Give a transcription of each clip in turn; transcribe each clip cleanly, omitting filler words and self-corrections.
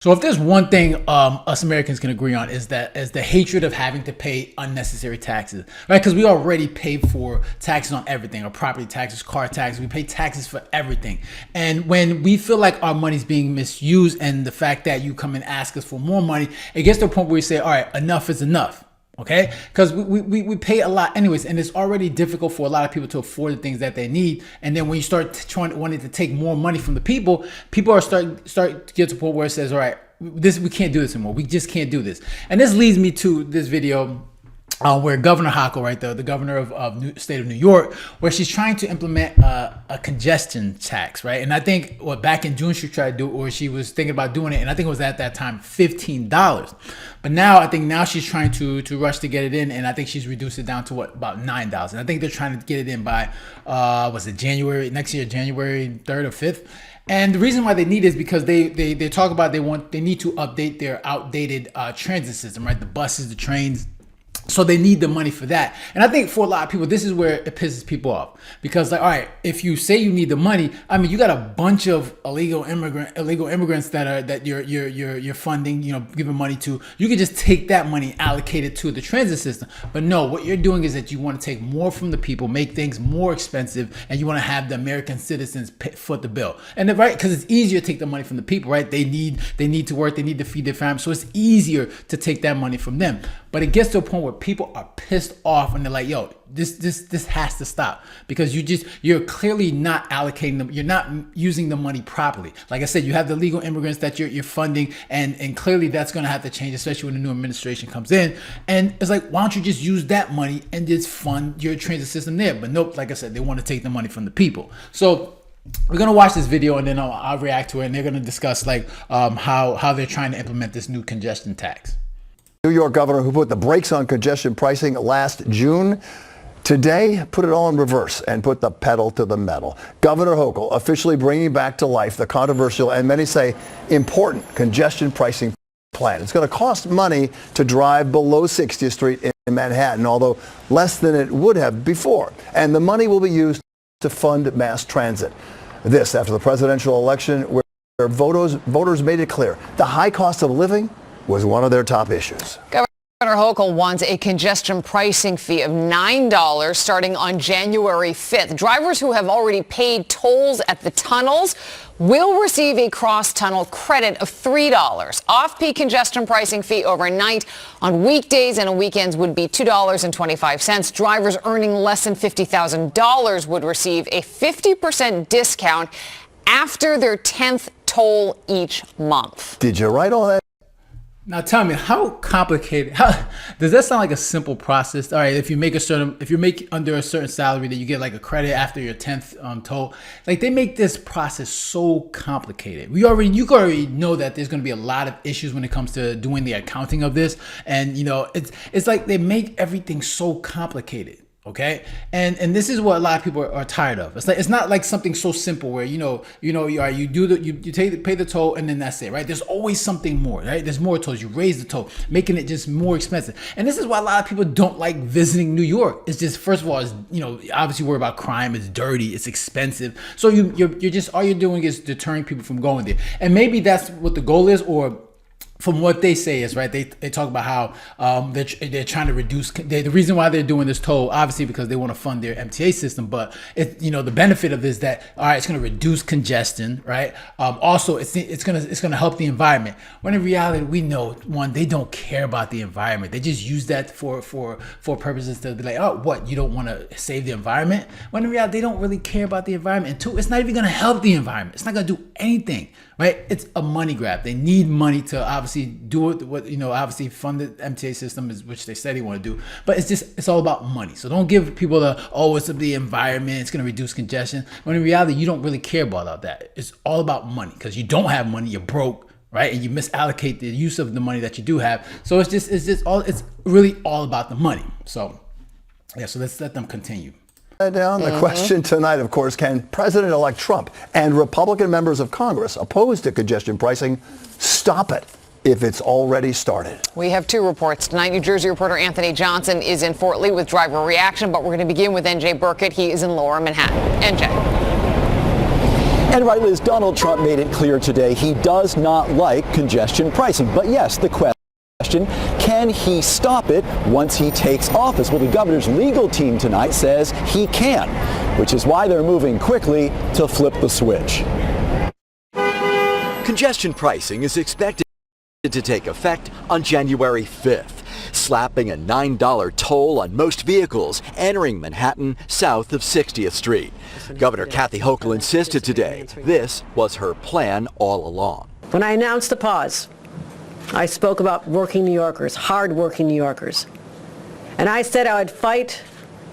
So if there's one thing us Americans can agree on is the hatred of having to pay unnecessary taxes, right? Because we already pay for taxes on everything, our property taxes, car taxes, we pay taxes for everything. And when we feel like our money's being misused and the fact that you come and ask us for more money, it gets to a point where we say, all right, enough is enough. Okay, because we pay a lot anyways, and it's already difficult for a lot of people to afford the things that they need. And then when you start wanting to take more money from the people are start to get to a point where it says, all right, we can't do this anymore. We just can't do this. And this leads me to this video where Governor Hochul, right, the governor of state of New York, where she's trying to implement a congestion tax, right? And I think back in June she tried to do it, or she was thinking about doing it, and I think it was at that time $15. But now she's trying to rush to get it in, and I think she's reduced it down to about $9. And I think they're trying to get it in by January next year, January 3rd or 5th. And the reason why they need it is because they talk about they need to update their outdated transit system, right? The buses, the trains. So they need the money for that. And I think for a lot of people, this is where it pisses people off. Because like, all right, if you say you need the money, I mean, you got a bunch of illegal immigrants that you're funding, giving money to. You can just take that money, allocate it to the transit system. But no, what you're doing is that you want to take more from the people, make things more expensive, and you want to have the American citizens foot the bill. And right, because it's easier to take the money from the people, right? They need to work, they need to feed their families, so it's easier to take that money from them. But it gets to a point where people are pissed off and they're like, yo, this has to stop, because you're clearly not allocating them. You're not using the money properly. Like I said, you have the legal immigrants that you're funding, and clearly that's going to have to change, especially when the new administration comes in. And it's like, why don't you just use that money and just fund your transit system there? But nope, like I said, they want to take the money from the people. So we're gonna watch this video, and then I'll react to it, and they're gonna discuss like how they're trying to implement this new congestion tax. New York governor who put the brakes on congestion pricing last June, today put it all in reverse and put the pedal to the metal. Governor Hochul officially bringing back to life the controversial and many say important congestion pricing plan. It's going to cost money to drive below 60th Street in Manhattan, although less than it would have before. And the money will be used to fund mass transit. This after the presidential election where voters made it clear the high cost of living was one of their top issues. Governor Hochul wants a congestion pricing fee of $9 starting on January 5th. Drivers who have already paid tolls at the tunnels will receive a cross-tunnel credit of $3. Off-peak congestion pricing fee overnight on weekdays and on weekends would be $2.25. Drivers earning less than $50,000 would receive a 50% discount after their 10th toll each month. Did you write all that? Now tell me, how complicated? Does that sound like a simple process? All right, if you make under a certain salary, that you get like a credit after your 10th toll. Like, they make this process so complicated. You already know that there's going to be a lot of issues when it comes to doing the accounting of this, and it's like they make everything so complicated. Okay, and this is what a lot of people are tired of. It's not like something so simple where you pay the toll and then that's it, right? There's always something more, right? There's more tolls. You raise the toll, making it just more expensive. And this is why a lot of people don't like visiting New York. It's just, first of all, it's, obviously worry about crime. It's dirty. It's expensive. So you're just, all you're doing is deterring people from going there. And maybe that's what the goal is, or from what they say is, right, they talk about how they're trying to reduce the reason why they're doing this toll, obviously because they want to fund their MTA system, but the benefit of it is that, all right, it's going to reduce congestion, right? Also it's going to help the environment. When in reality, we know, one, they don't care about the environment. They just use that for purposes to be like, oh, what, you don't want to save the environment? When in reality, they don't really care about the environment. And two, it's not even going to help the environment. It's not going to do anything, right? It's a money grab. They need money to obviously do it, obviously fund the MTA system, which they said they want to do, but it's all about money. So don't give people it's the environment, it's going to reduce congestion, when in reality you don't really care about that. It's all about money, because you don't have money, you're broke, right? And you misallocate the use of the money that you do have. So it's really all about the money. So yeah, so let's let them continue. Down. The question tonight, of course, can President-elect Trump and Republican members of Congress opposed to congestion pricing stop it if it's already started? We have two reports tonight. New Jersey reporter Anthony Johnson is in Fort Lee with driver reaction, but we're going to begin with NJ Burkett. He is in Lower Manhattan. NJ. And right, Liz, Donald Trump made it clear today he does not like congestion pricing. But yes, the question, can he stop it once he takes office? Well, the governor's legal team tonight says he can, which is why they're moving quickly to flip the switch. Congestion pricing is expected to take effect on January 5th, slapping a $9 toll on most vehicles entering Manhattan south of 60th Street. Governor Kathy Hochul insisted today this was her plan all along. When I announced the pause, I spoke about working New Yorkers, hard-working New Yorkers. And I said I would fight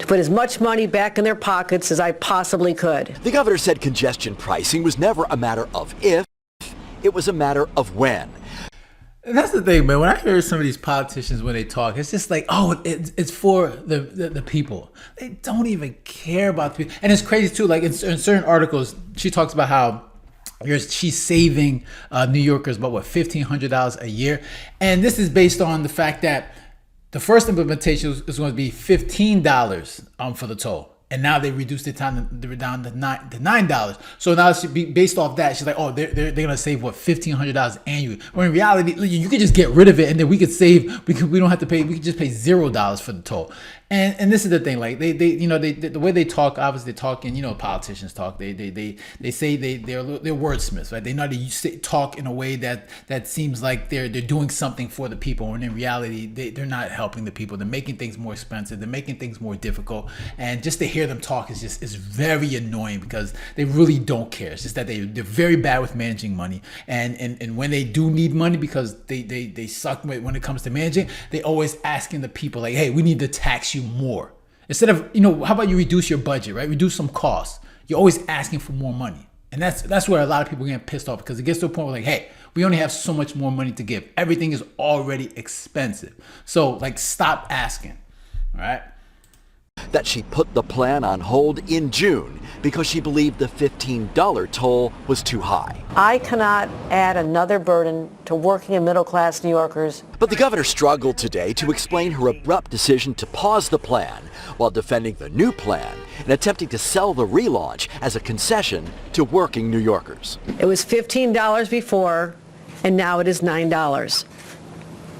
to put as much money back in their pockets as I possibly could. The governor said congestion pricing was never a matter of if, it was a matter of when. And that's the thing, man. When I hear some of these politicians when they talk, it's just like, oh, it's for the people. They don't even care about the people. And it's crazy too. Like in certain articles, she talks about how she's saving New Yorkers about $1,500 a year, and this is based on the fact that the first implementation is going to be $15 for the toll. And now they reduced the time down to $9. So now it's based off that. She's like, oh, they're gonna save what, $1,500 annually. When in reality, you could just get rid of it, and then we could save. We don't have to pay. We could just pay $0 for the toll. And this is the thing. Like they the way they talk. Obviously, they're talking. Politicians talk. They say they're wordsmiths, right? They know to talk in a way that seems like they're doing something for the people, when in reality they're not helping the people. They're making things more expensive. They're making things more difficult. And just to hear them talk is very annoying, because they really don't care. It's just that they're very bad with managing money, and when they do need money, because they suck when it comes to managing, they always asking the people like, hey, we need to tax you more, instead of, how about you reduce your budget, right? Reduce some costs. You're always asking for more money, and that's where a lot of people get pissed off, because it gets to a point where like, hey, we only have so much more money to give. Everything is already expensive, so like, stop asking. All right. That she put the plan on hold in June because she believed the $15 toll was too high. I cannot add another burden to working and middle-class New Yorkers. But the governor struggled today to explain her abrupt decision to pause the plan while defending the new plan and attempting to sell the relaunch as a concession to working New Yorkers. It was $15 before, and now it is $9.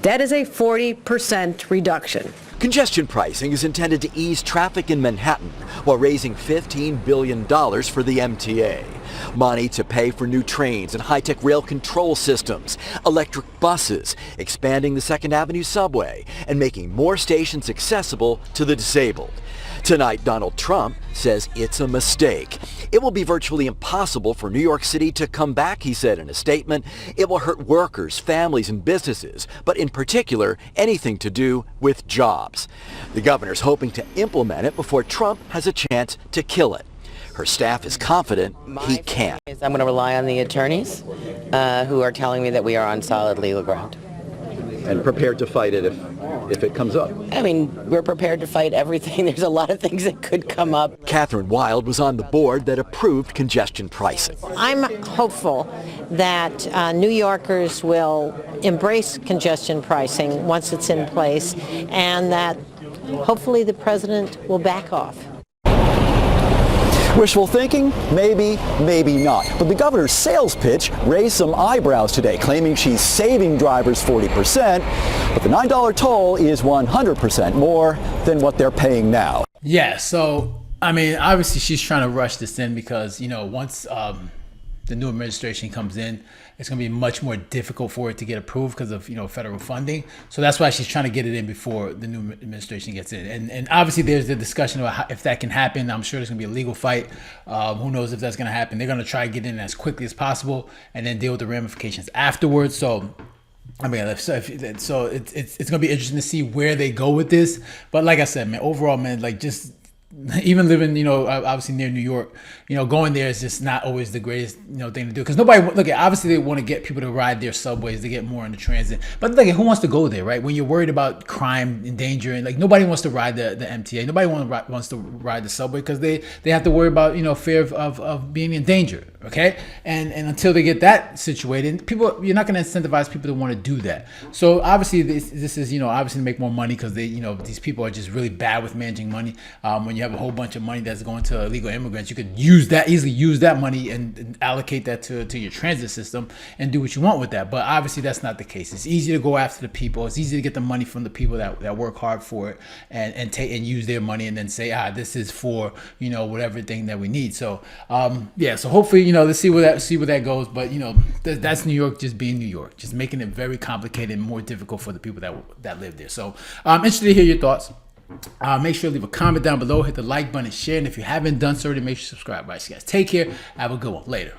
That is a 40% reduction. Congestion pricing is intended to ease traffic in Manhattan while raising $15 billion for the MTA. Money to pay for new trains and high-tech rail control systems, electric buses, expanding the 2nd Avenue subway, and making more stations accessible to the disabled. Tonight, Donald Trump says it's a mistake. It will be virtually impossible for New York City to come back, he said in a statement. It will hurt workers, families, and businesses, but in particular, anything to do with jobs. The governor's hoping to implement it before Trump has a chance to kill it. Her staff is confident he can. I'm going to rely on the attorneys who are telling me that we are on solid legal ground. And prepared to fight it if it comes up. I mean, we're prepared to fight everything. There's a lot of things that could come up. Catherine Wild was on the board that approved congestion pricing. I'm hopeful that New Yorkers will embrace congestion pricing once it's in place, and that hopefully the president will back off. Wishful thinking? Maybe, maybe not. But the governor's sales pitch raised some eyebrows today, claiming she's saving drivers 40%, but the $9 toll is 100% more than what they're paying now. Yeah, so, I mean, obviously she's trying to rush this in because, once the new administration comes in, it's going to be much more difficult for it to get approved because of, federal funding. So that's why she's trying to get it in before the new administration gets in. And obviously there's the discussion about if that can happen. I'm sure there's going to be a legal fight. Who knows if that's going to happen. They're going to try to get in as quickly as possible and then deal with the ramifications afterwards. So, I mean, it's going to be interesting to see where they go with this. But like I said, man, overall, man, like just even living, obviously near New York, going there is just not always the greatest, thing to do. Because nobody, obviously they want to get people to ride their subways to get more into transit. But who wants to go there, right? When you're worried about crime and danger, and nobody wants to ride the MTA. Nobody wants to ride the subway because they have to worry about, fear of being in danger. Okay. And until they get that situated, you're not going to incentivize people to want to do that. So obviously this is, obviously to make more money because these people are just really bad with managing money. When you have have a whole bunch of money that's going to illegal immigrants, you could easily use that money and allocate that to your transit system and do what you want with that. But obviously that's not the case. It's easy to go after the people. It's easy to get the money from the people that work hard for it and take and use their money and then say, this is for, whatever thing that we need. So so hopefully, let's see where that goes. But that's New York just being New York, just making it very complicated and more difficult for the people that live there. So I'm interested to hear your thoughts. Make sure to leave a comment down below, hit the like button, and share. And if you haven't done so already, make sure to subscribe. All right, so guys, take care. Have a good one. Later.